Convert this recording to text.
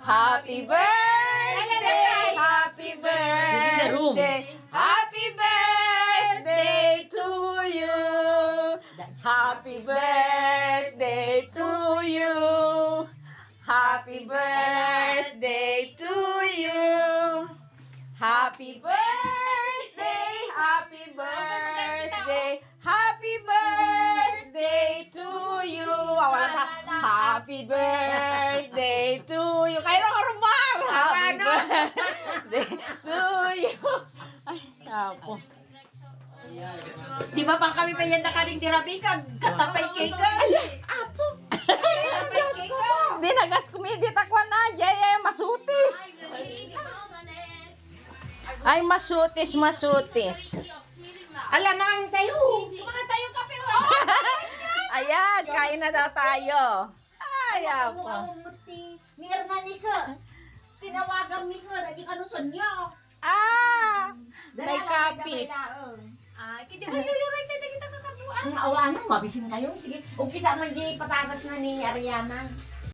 Happy birthday! Happy birthday! Happy birthday to you! Happy birthday to you! Happy birthday to you! Happy birthday! Happy birthday! Happy birthday to you! Wala ka. Happy birthday to you! Kaya na karumar! Happy birthday to you! Ay, apo. Di ba pang kami pa yan nakaring dirabika? Katapay kay ka. Apo. Katapay kay ka. Di nagas kumidit ako na. Jaya, masutis. Ay, masutis, masutis. Alam, mga tayo. Mga tayo kape. Ayan, kain na daw tayo. Ay, apo. Meron na ni ka. Tinawagan mi ka. Dati ka nuson niyo. Ah, may kapis. Ay, kiti ba liliray tayo kita kakabuan? Ang awa na, mabisin kayo. Sige, umpisa man di patatas na ni Ariana.